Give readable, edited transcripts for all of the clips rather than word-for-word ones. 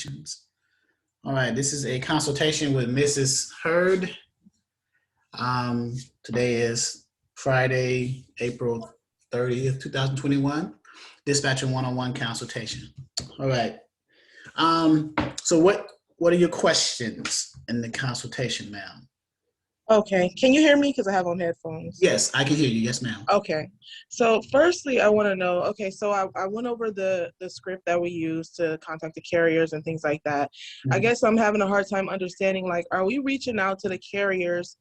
Consultations. All right, this is a consultation with Mrs. Hurd. Today is Friday, April 30th, 2021. Dispatcher one-on-one consultation. All right. So what are your questions in the consultation, ma'am? Okay, can you hear me? Because I have on headphones. Yes, I can hear you. Yes, ma'am. Okay, so firstly, I want to know, okay, so I went over the script that we use to contact the carriers and things like that. I guess I'm having a hard time understanding, like, are we reaching out to the carriers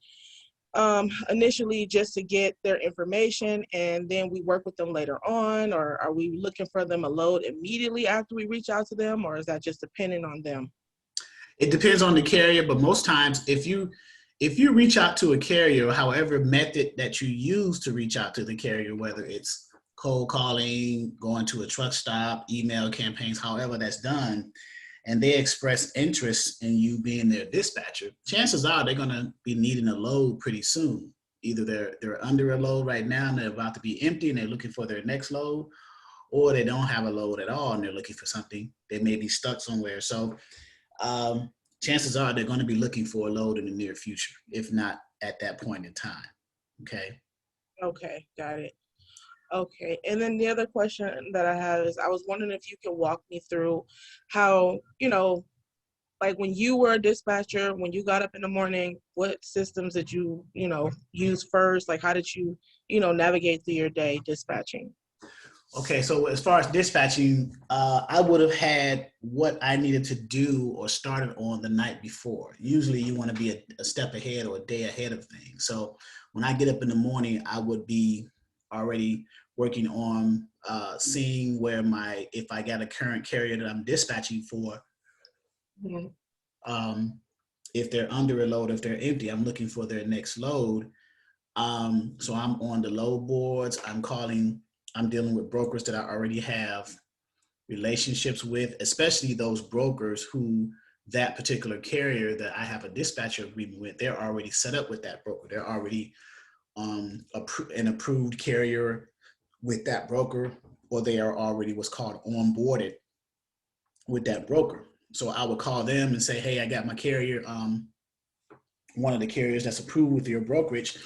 initially just to get their information and then we work with them later on, or are we looking for them a load immediately after we reach out to them, or is that just dependent on them? It depends on the carrier, but most times if you reach out to a carrier, however method that you use to reach out to the carrier, whether it's cold calling, going to a truck stop, email campaigns, however that's done, and they express interest in you being their dispatcher, chances are they're going to be needing a load pretty soon. Either they're under a load right now and they're about to be empty and they're looking for their next load, or they don't have a load at all and they're looking for something. They may be stuck somewhere. So chances are they're going to be looking for a load in the near future, if not at that point in time. Okay. Okay, got it. Okay, and then the other question that I have is I was wondering if you could walk me through how, like when you were a dispatcher, when you got up in the morning, what systems did you, use first? Like how did you, navigate through your day dispatching? Okay, so as far as dispatching, I would have had what I needed to do or started on the night before. Usually you want to be a step ahead or a day ahead of things. So when I get up in the morning, I would be already working on seeing where if I got a current carrier that I'm dispatching for, if they're under a load, if they're empty, I'm looking for their next load. So I'm on the load boards, I'm dealing with brokers that I already have relationships with, especially those brokers who that particular carrier that I have a dispatcher agreement with, they're already set up with that broker. They're already an approved carrier with that broker, or they are already what's called onboarded with that broker. So I would call them and say, hey, I got my carrier, one of the carriers that's approved with your brokerage,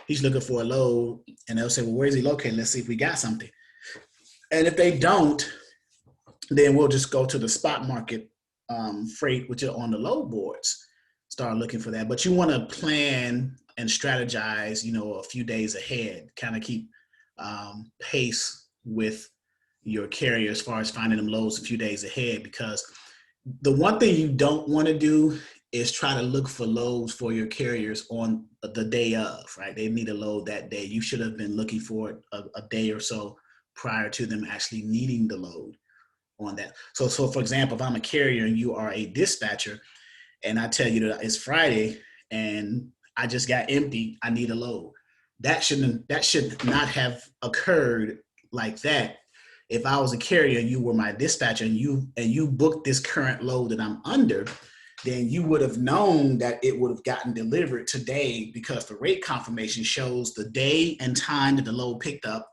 he's looking for a load. And they'll say, well, where is he located? Let's see if we got something. And if they don't, then we'll just go to the spot market freight, which are on the load boards, start looking for that. But you want to plan and strategize, a few days ahead, kind of keep pace with your carrier as far as finding them loads a few days ahead, because the one thing you don't want to do is try to look for loads for your carriers on the day of, right? They need a load that day. You should have been looking for it a day or so prior to them actually needing the load on that. So for example, if I'm a carrier and you are a dispatcher and I tell you that it's Friday and I just got empty, I need a load. That should not have occurred like that. If I was a carrier and you were my dispatcher and you booked this current load that I'm under, then you would have known that it would have gotten delivered today, because the rate confirmation shows the day and time that the load picked up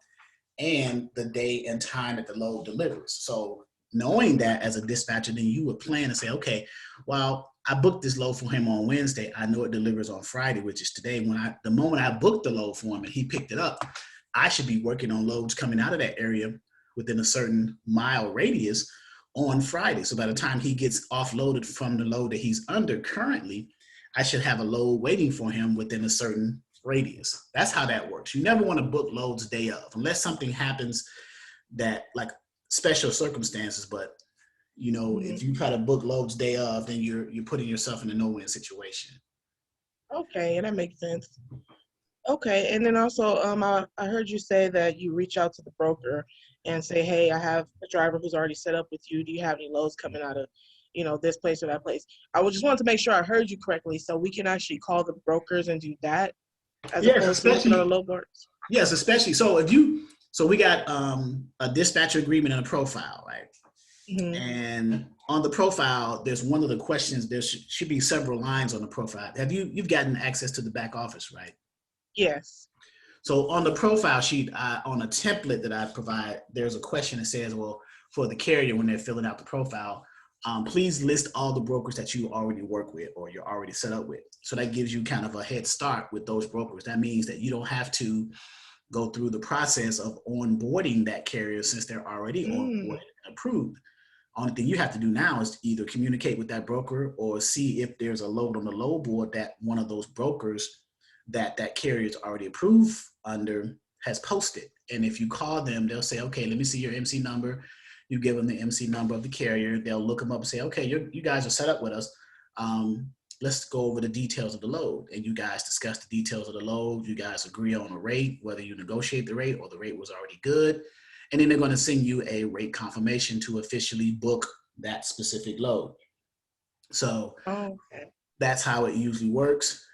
and the day and time that the load delivers. So knowing that as a dispatcher, then you would plan and say, okay, well, I booked this load for him on Wednesday. I know it delivers on Friday, which is today. The moment I booked the load for him and he picked it up, I should be working on loads coming out of that area within a certain mile radius on Friday. So by the time he gets offloaded from the load that he's under currently, I should have a load waiting for him within a certain radius. That's how that works. You never want to book loads day of, unless something happens that, like special circumstances. But if you try to book loads day of, then you're putting yourself in a no-win situation. Okay, and that makes sense. Okay, and then also I heard you say that you reach out to the broker and say, hey, I have a driver who's already set up with you. Do you have any loads coming out of this place or that place? I just wanted to make sure I heard you correctly, so we can actually call the brokers and do that as opposed to looking on the load boards. Yes, especially. So we got a dispatcher agreement and a profile, right? Mm-hmm. And on the profile, there's one of the questions, there should be several lines on the profile. You've gotten access to the back office, right? Yes. So on the profile sheet, on a template that I provide, there's a question that says, well, for the carrier, when they're filling out the profile, please list all the brokers that you already work with or you're already set up with. So that gives you kind of a head start with those brokers. That means that you don't have to go through the process of onboarding that carrier since they're already onboarded and approved. Only thing you have to do now is either communicate with that broker or see if there's a load on the load board that one of those brokers that carrier is already approved under has posted. And if you call them, they'll say, okay, let me see your MC number. You give them the MC number of the carrier. They'll look them up and say, okay, you guys are set up with us. Let's go over the details of the load. And you guys discuss the details of the load. You guys agree on a rate, whether you negotiate the rate or the rate was already good. And then they're going to send you a rate confirmation to officially book that specific load. So that's how it usually works.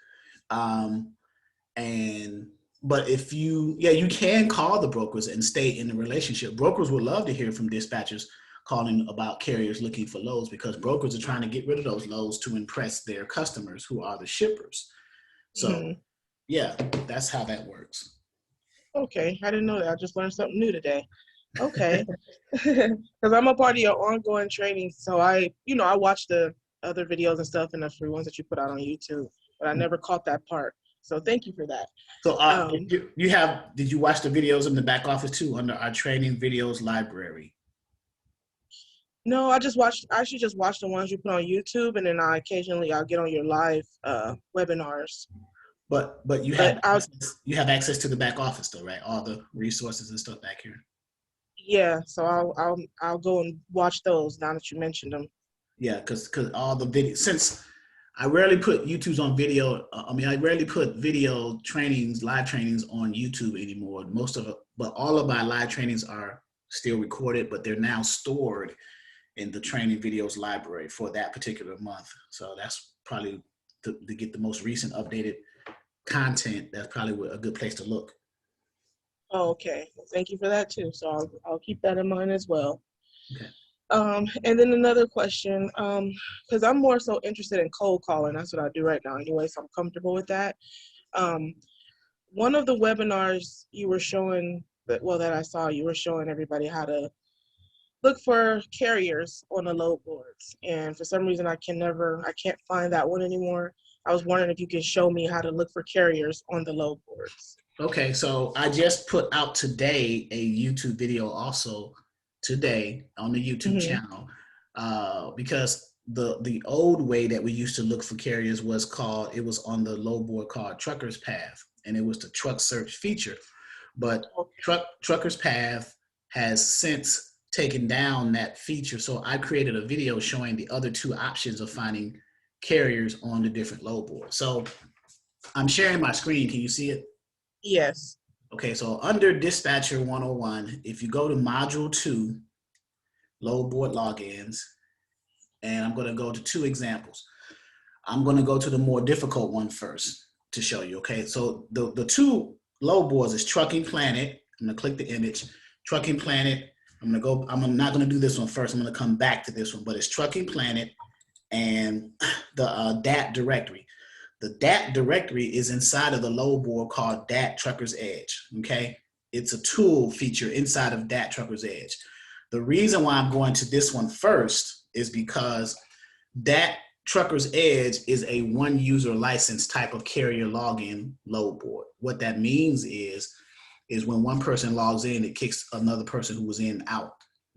But if you can call the brokers and stay in the relationship. Brokers would love to hear from dispatchers calling about carriers looking for loads because brokers are trying to get rid of those loads to impress their customers who are the shippers. So yeah, that's how that works. Okay, I didn't know that. I just learned something new today. Okay, because I'm a part of your ongoing training, so I watch the other videos and stuff and the free ones that you put out on YouTube, but I never caught that part. So thank you for that. So did you watch the videos in the back office too under our training videos library? No, I actually just watch the ones you put on YouTube, and then I'll get on your live webinars. But you have access to the back office though, right? All the resources and stuff back here. Yeah, so I'll go and watch those now that you mentioned them. Yeah, because all the videos, since I rarely put YouTube's on video. I rarely put video trainings, live trainings on YouTube anymore. But all of my live trainings are still recorded, but they're now stored in the training videos library for that particular month. So that's probably to get the most recent updated content. That's probably a good place to look. Oh, okay. Thank you for that too. So I'll keep that in mind as well. Okay. And then another question, because I'm more so interested in cold calling. That's what I do right now anyway, so I'm comfortable with that. One of the webinars you were showing, that I saw, you were showing everybody how to look for carriers on the load boards. And for some reason, I can't find that one anymore. I was wondering if you could show me how to look for carriers on the load boards. Okay, so I just put out today a YouTube video also today on the YouTube channel because the old way that we used to look for carriers was on the load board called Trucker's Path, and it was the truck search feature. But Trucker's Path has since taken down that feature, so I created a video showing the other two options of finding carriers on the different load boards. So I'm sharing my screen. Can you see it? Yes. Okay, so under Dispatcher 101, if you go to Module 2, Load Board Logins, and I'm going to go to 2 examples. I'm going to go to the more difficult one first to show you, okay? So the 2 load boards is Trucking Planet. I'm going to click the image. Trucking Planet. I'm not going to do this one first. I'm going to come back to this one, but it's Trucking Planet and the DAT directory. The DAT directory is inside of the load board called DAT Trucker's Edge, okay? It's a tool feature inside of DAT Trucker's Edge. The reason why I'm going to this one first is because DAT Trucker's Edge is a one user license type of carrier login load board. What that means is when one person logs in, it kicks another person who was in out,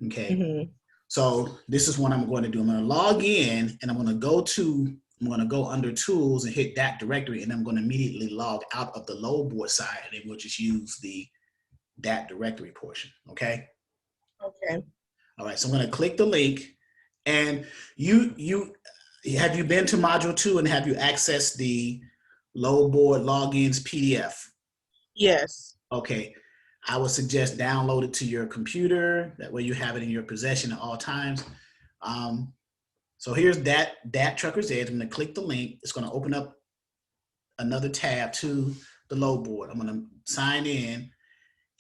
okay? So this is what I'm going to do. I'm going to log in and I'm going to go under tools and hit that directory, and I'm going to immediately log out of the load board side, and then we'll just use that directory portion. Okay. Okay. All right. So I'm going to click the link, and have you been to Module 2 and have you accessed the load board logins PDF? Yes. Okay. I would suggest download it to your computer. That way you have it in your possession at all times. So here's that Trucker's Edge. I'm going to click the link. It's going to open up another tab to the load board. I'm going to sign in,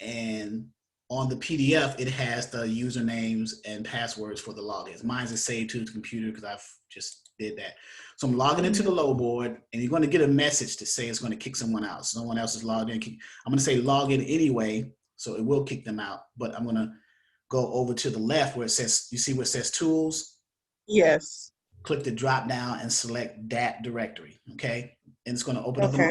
and on the PDF, it has the usernames and passwords for the logins. Mine's is saved to the computer because I've just did that. So I'm logging into the load board, and you're going to get a message to say it's going to kick someone out. Someone else is logged in. I'm going to say log in anyway, so it will kick them out. But I'm going to go over to the left where it says, you see where it says tools? Yes. Click the drop down and select that directory, okay? And it's gonna open up Okay.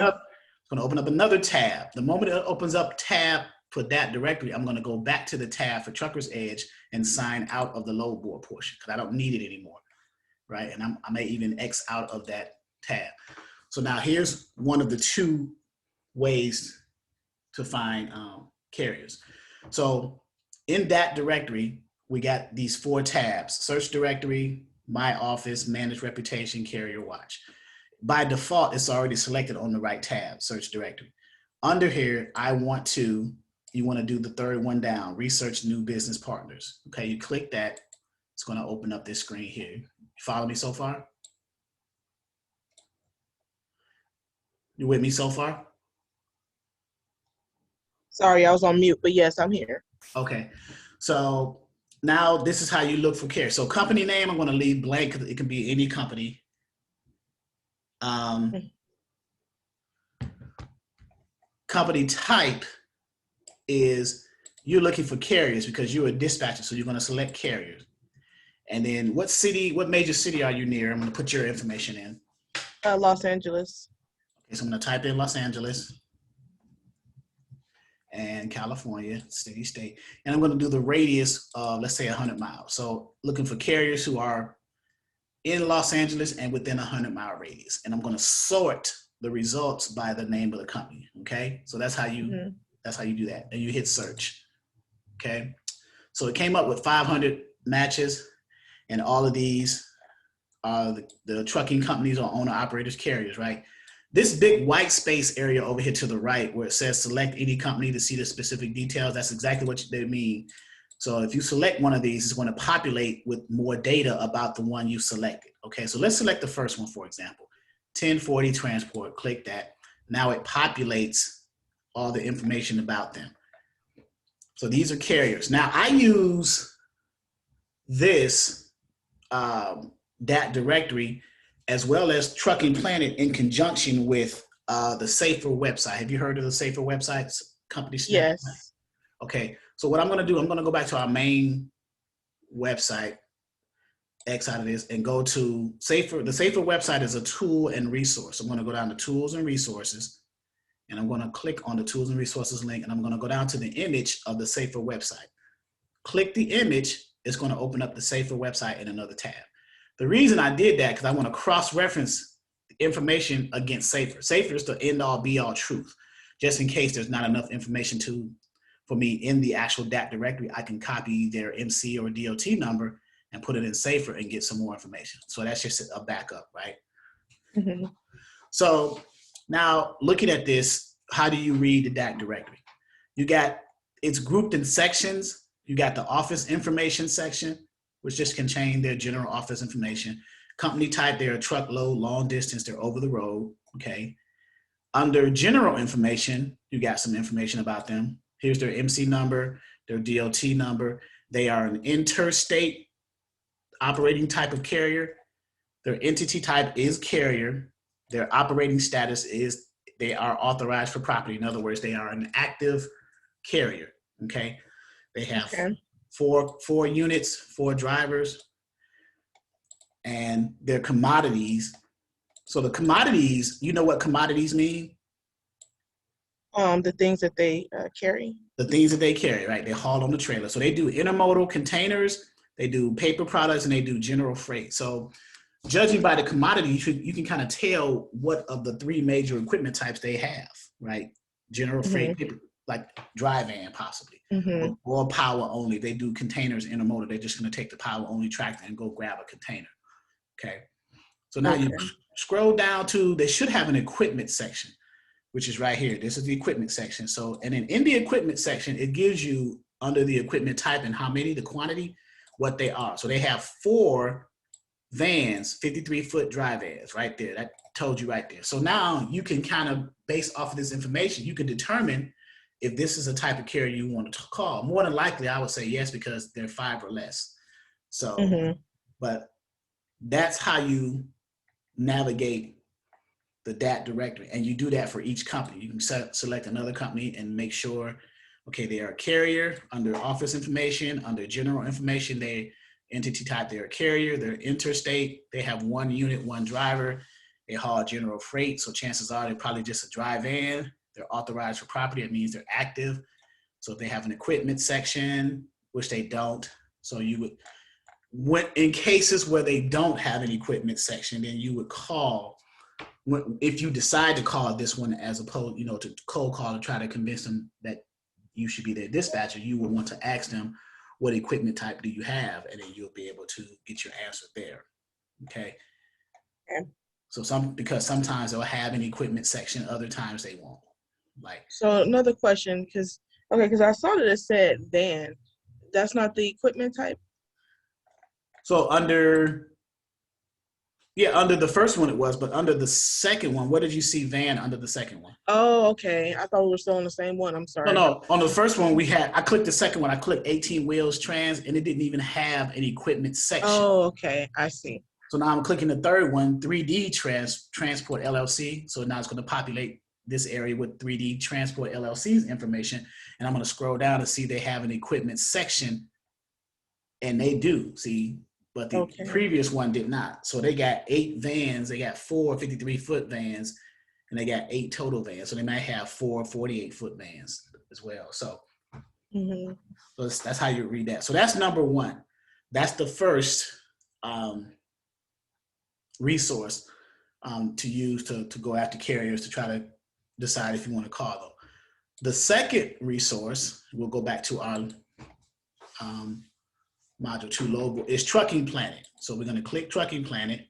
another tab. The moment it opens up tab for that directory, I'm gonna go back to the tab for Trucker's Edge and sign out of the load board portion because I don't need it anymore, right? And I may even X out of that tab. So now here's one of the two ways to find carriers. So in that directory, we got these 4 tabs: search directory, my office, manage reputation, carrier watch. By default, it's already selected on the right tab, search directory. Under here, you want to do the third one down, research new business partners. Okay, you click that. It's going to open up this screen here. You follow me so far? You with me so far? Sorry, I was on mute, but yes, I'm here. Okay, so now this is how you look for carriers. So company name, I'm going to leave blank because it can be any company. Company type is you're looking for carriers because you're a dispatcher, so you're going to select carriers. And then what major city are you near? I'm going to put your information in. Los Angeles. Okay, so I'm going to type in Los Angeles and California, city, state. And I'm going to do the radius of, let's say, 100 miles. So looking for carriers who are in Los Angeles and within 100-mile radius. And I'm going to sort the results by the name of the company, okay? So that's how you do that. And you hit search, okay? So it came up with 500 matches, and all of these are the trucking companies or owner-operators carriers, right? This big white space area over here to the right where it says select any company to see the specific details, that's exactly what they mean. So if you select one of these, it's going to populate with more data about the one you selected. Okay, so let's select the first one, for example, 1040 Transport. Click that. Now it populates all the information about them. So these are carriers. Now I use this, that directory, as well as Trucking Planet in conjunction with the Safer website. Have you heard of the Safer websites? Company Snap? Yes. Okay, so what I'm going to do, I'm going to go back to our main website, X out of this, and go to Safer. The Safer website is a tool and resource. I'm going to go down to Tools and Resources, and I'm going to click on the Tools and Resources link, and I'm going to go down to the image of the Safer website. Click the image, it's going to open up the Safer website in another tab. The reason I did that because I want to cross-reference information against Safer. Safer is the end-all, be-all truth. Just in case there's not enough information for me in the actual DAT directory, I can copy their MC or DOT number and put it in Safer and get some more information. So that's just a backup, right? Mm-hmm. So now looking at this, how do you read the DAT directory? It's grouped in sections. You got the office information section, which just contain their general office information. Company type, they're a truckload, long distance, they're over the road, okay? Under general information, you got some information about them. Here's their MC number, their DOT number. They are an interstate operating type of carrier. Their entity type is carrier. Their operating status is they are authorized for property. In other words, they are an active carrier, okay? They have four units, 4 drivers, and their commodities. So the commodities, you know what commodities mean? The things that they carry. The things that they carry, right? They haul on the trailer. So they do intermodal containers, they do paper products, and they do general freight. So judging by the commodity, you can kind of tell what of the 3 major equipment types they have, right? General freight, paper, like dry van possibly, or power only. They do containers, intermodal. They're just going to take the power only tractor and go grab a container. Okay. So now you scroll down to, they should have an equipment section, which is right here. This is the equipment section. So, and then in the equipment section, it gives you under the equipment type and how many, the quantity, what they are. So they have 4 vans, 53-foot dry vans right there. That told you right there. So now you can kind of, based off of this information, you can determine if this is a type of carrier you want to call. More than likely, I would say yes, because they're 5 or less. So, but that's how you navigate the DAT directory. And you do that for each company. You can select another company and make sure, okay, they are a carrier. Under office information, under general information, they entity type, they're a carrier, they're interstate, they have one unit, one driver, they haul general freight, so chances are they're probably just a dry van. They're authorized for property, it means they're active. So if they have an equipment section, which they don't, so you would, in cases where they don't have an equipment section, then you would call, if you decide to call this one as opposed, to cold call to try to convince them that you should be their dispatcher, you would want to ask them, what equipment type do you have? And then you'll be able to get your answer there. Okay. So because sometimes they'll have an equipment section, other times they won't. So another question, because I saw that it said van. That's not the equipment type? So under the first one it was, but under the second one, what did you see van under the second one? Oh, okay. I thought we were still on the same one. I'm sorry. No. On the first one I clicked the second one. I clicked 18 wheels trans, and it didn't even have an equipment section. Oh, okay. I see. So now I'm clicking the third one, 3D Transport LLC. So now it's going to populate this area with 3D Transport LLC's information. And I'm going to scroll down to see they have an equipment section. And they do, see, but the previous one did not. So they got 8 vans. They got 4 53-foot vans, and they got 8 total vans. So they might have 4 48-foot vans as well. So, so that's how you read that. So that's number one. That's the first resource to use to go after carriers to try to decide if you want to call them. The second resource, we'll go back to our Module 2 logo, is Trucking Planet. So we're going to click Trucking Planet.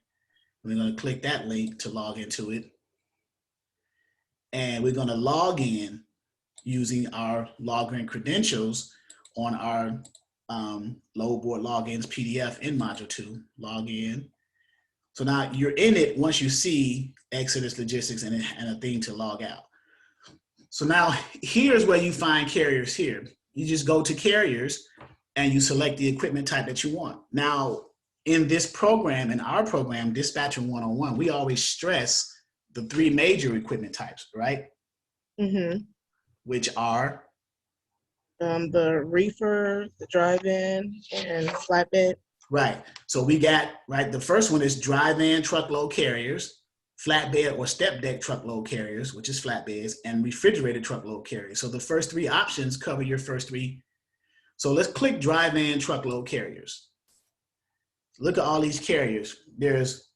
We're going to click that link to log into it. And we're going to log in using our login credentials on our load board logins PDF in Module 2. Log in. So now you're in it once you see Exodus Logistics and a thing to log out. So now here's where you find carriers here. You just go to carriers and you select the equipment type that you want. Now, in this program, in our program, Dispatcher 101, we always stress the 3 major equipment types, right? Which are? The reefer, the drive-in, and flatbed. Right. So we got, the first one is drive-in truckload carriers, flatbed or step deck truckload carriers, which is flatbeds, and refrigerated truckload carriers. So the first 3 options cover your first 3. So let's click drive-in truckload carriers. Look at all these carriers. There's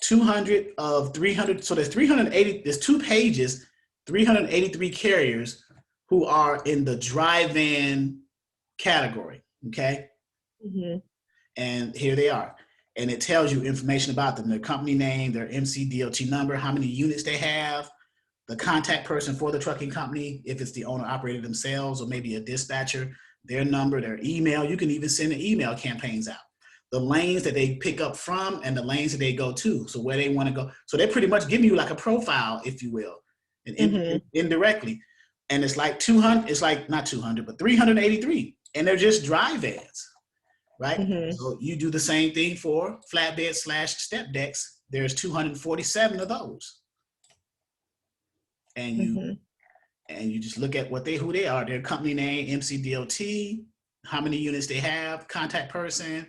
200 of 300. So there's 380, there's 2 pages, 383 carriers who are in the drive-in category, okay? And here they are. And it tells you information about them, their company name, their MCDOT number, how many units they have, the contact person for the trucking company, if it's the owner operator themselves or maybe a dispatcher, their number, their email. You can even send the email campaigns out. The lanes that they pick up from and the lanes that they go to. So where they want to go. So they're pretty much giving you like a profile, if you will, and indirectly. And it's like 200, it's like not 200, but 383. And they're just dry vans, right? So you do the same thing for flatbed / step decks. There's 247 of those. And you just look at who they are, their company name, MCDOT, how many units they have, contact person,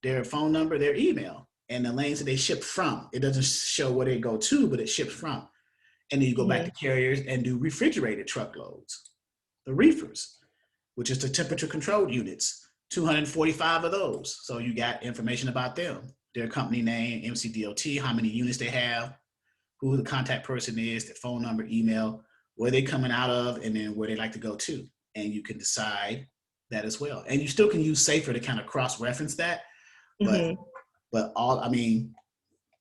their phone number, their email, and the lanes that they ship from. It doesn't show where they go to, but it ships from. And then you go back to carriers and do refrigerated truckloads, the reefers, which is the temperature controlled units, 245 of those. So you got information about them, their company name, MCDOT, how many units they have, who the contact person is, their phone number, email, where they coming out of, and then where they like to go to. And you can decide that as well. And you still can use Safer to kind of cross-reference that. But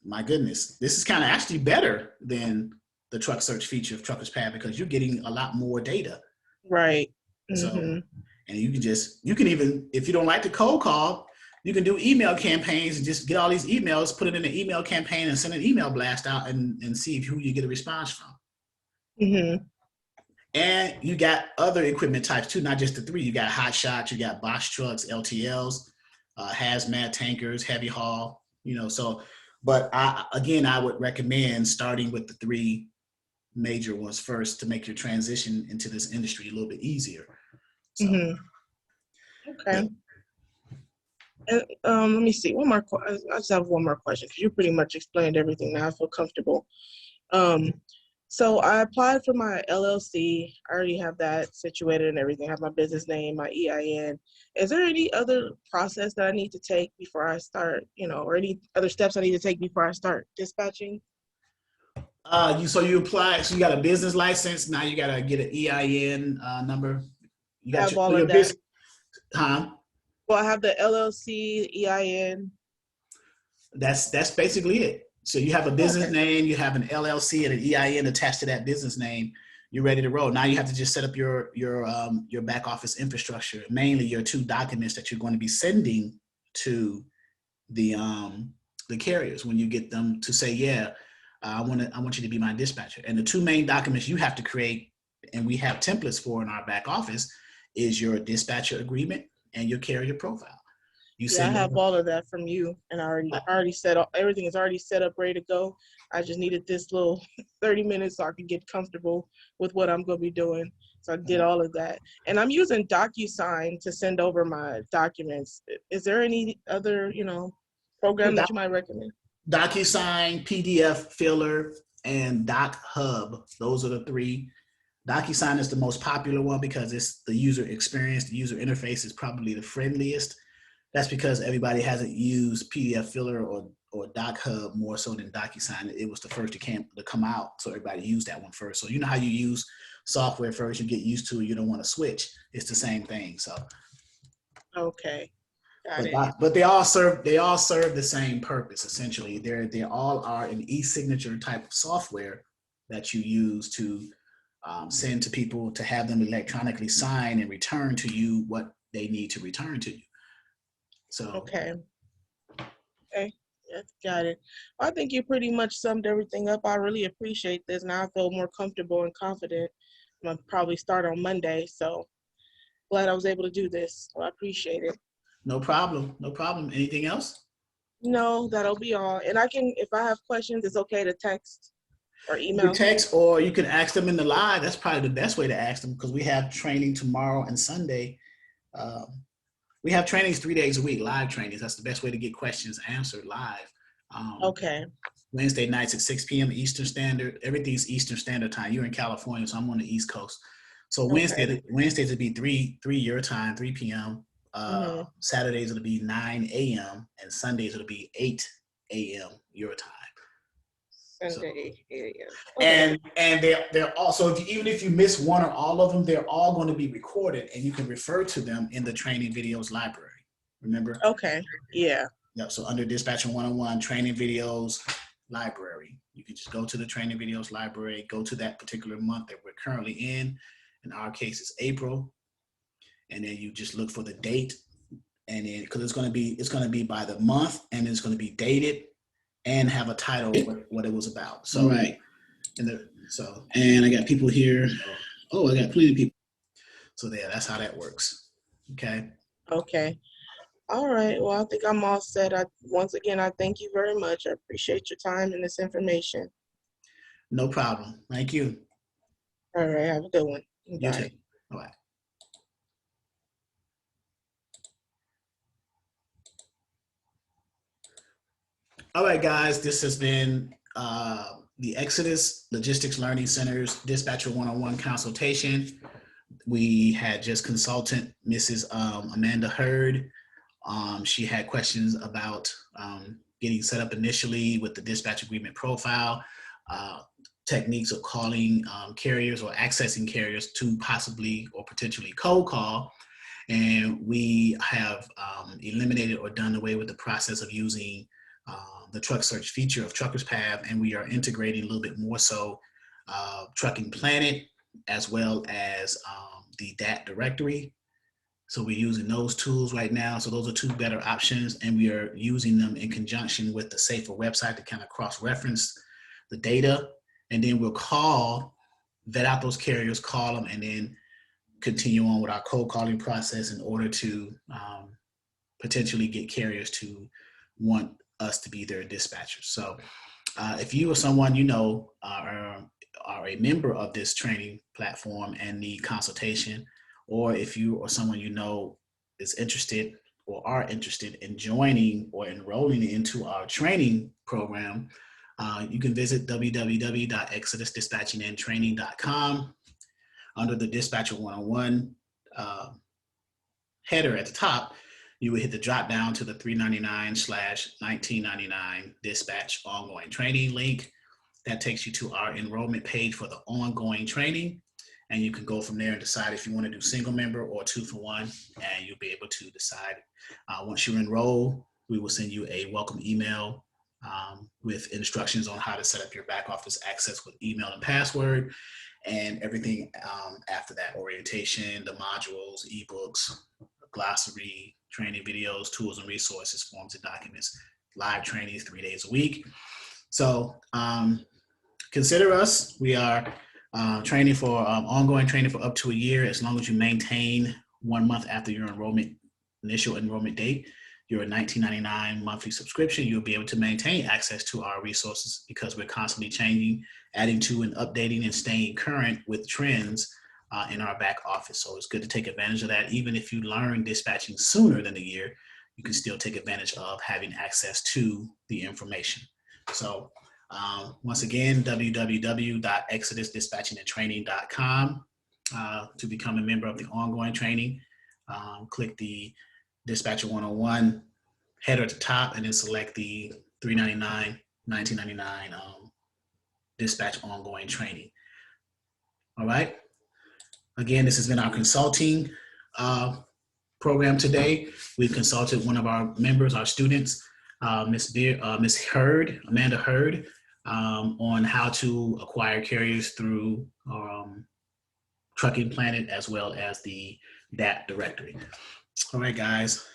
my goodness, this is kind of actually better than the truck search feature of Truckers Pad because you're getting a lot more data. Right. So, and you can even, if you don't like the cold call, you can do email campaigns and just get all these emails, put it in an email campaign and send an email blast out and see who you get a response from. And you got other equipment types too, not just the 3. You got hot shots, you got box trucks, LTLs, hazmat tankers, heavy haul, so, but I would recommend starting with the 3 major ones first to make your transition into this industry a little bit easier. So, okay. And let me see. One more. I just have one more question because you pretty much explained everything. Now I feel comfortable. Um, so I applied for my LLC. I already have that situated and everything. I have my business name, my EIN. Is there any other process that I need to take before I start, or any other steps I need to take before I start dispatching? So you apply, so you got a business license. Now you gotta get an EIN number. You I got have all your of that. business, huh? Well, I have the LLC, EIN. That's basically it. So you have a business Okay. name, you have an LLC and an EIN attached to that business name. You're ready to roll. Now you have to just set up your back office infrastructure, mainly your two documents that you're going to be sending to the carriers when you get them to say, yeah, I want you to be my dispatcher. And the two main documents you have to create, and we have templates for in our back office, is your dispatcher agreement and your carrier profile. You Yeah, I send have over. all of that from you, and I already set up everything is already set up, ready to go. I just needed this little 30 minutes so I could get comfortable with what I'm gonna be doing. So I did all of that, and I'm using DocuSign to send over my documents. Is there any other, program that you might recommend? DocuSign, PDF Filler, and Doc Hub. Those are the three. DocuSign is the most popular one because it's the user experience, the user interface is probably the friendliest. That's because everybody hasn't used PDF Filler or Doc Hub more so than DocuSign. It was the first to come out, so everybody used that one first. So you know how you use software first, you get used to it, you don't want to switch. It's the same thing. So, Okay, got but it. but they all serve the same purpose essentially. They all are an e-signature type of software that you use to send to people to have them electronically sign and return to you what they need to return to you. So Okay, okay, yeah, got it. I think you pretty much summed everything up. I really appreciate this. Now I feel more comfortable and confident. I'm gonna probably start on Monday, so glad I was able to do this. So I appreciate it. no problem, no problem. Anything else? No, that'll be all. And I can, if I have questions, it's okay to text or You can email. text or you can ask them in the live. That's probably the best way to ask them because we have training tomorrow and Sunday. Um, we have trainings 3 days a week, live trainings. That's the best way to get questions answered live. Um, Okay. Wednesday nights at 6 p.m. Eastern Standard. Everything's Eastern Standard Time. You're in California, so I'm on the East Coast. So Okay. Wednesdays will be three your time, 3 p.m. Mm-hmm. Saturdays it'll be 9 a.m. and Sundays it'll be 8 a.m. your time. So Sunday, 8 a.m. Okay. and they're also even if you miss one or all of them, they're all going to be recorded and you can refer to them in the training videos library. Remember? Okay. Yeah. Yep. So under Dispatching 101 training videos library, you can just go to the training videos library, go to that particular month that we're currently in. In our case, it's April, and then you just look for the date, and then because it's going to be by the month, and it's going to be dated and have a title what it was about. So right. And I got people here. Oh, I got plenty of people. So yeah, that's how that works. Okay. Okay. All right. Well, I think I'm all set. Once again, I thank you very much. I appreciate your time and this information. No problem. Thank you. All right. Have a good one. You too. Bye. Bye. All right, guys. This has been the Exodus Logistics Learning Center's Dispatcher 101 consultation. We had just consultant Mrs. Amanda Hurd. She had questions about getting set up initially with the dispatch agreement profile, techniques of calling carriers or accessing carriers to possibly or potentially cold call. And we have eliminated or done away with the process of using the truck search feature of Truckers Path, and we are integrating a little bit more so Trucking Planet as well as the DAT directory. So we're using those tools right now. So those are two better options, and we are using them in conjunction with the Safer website to kind of cross-reference the data. And then we'll vet out those carriers, call them, and then continue on with our cold calling process in order to potentially get carriers to want us to be their dispatchers. So if you or someone you know are a member of this training platform and need consultation, or if you or someone you know is interested, or are interested in joining or enrolling into our training program, you can visit www.exodusdispatchingandtraining.com. Under the Dispatcher 101 header at the top, you would hit the drop down to the $399/1999 dispatch ongoing training link. That takes you to our enrollment page for the ongoing training. And you can go from there and decide if you want to do single member or 2-for-1, and you'll be able to decide. Once you enroll, we will send you a welcome email with instructions on how to set up your back office access with email and password, and everything after that: orientation, the modules, ebooks, glossary, training videos, tools and resources, forms and documents, live trainings 3 days a week. So consider us. We are training for ongoing training for up to a year, as long as you maintain 1 month after your initial enrollment date, your $19.99 monthly subscription. You'll be able to maintain access to our resources because we're constantly changing, adding to and updating and staying current with trends in our back office. So it's good to take advantage of that. Even if you learn dispatching sooner than a year, you can still take advantage of having access to the information. So once again, www.exodusdispatchingandtraining.com to become a member of the ongoing training. Click the Dispatcher 101 header at the top and then select the $399, $19.99 dispatch ongoing training. All right. Again, this has been our consulting program today. We've consulted one of our members, our students, Miss Hurd, Amanda Hurd, on how to acquire carriers through Trucking Planet as well as the DAT directory. All right, guys.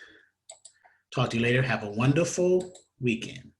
Talk to you later. Have a wonderful weekend.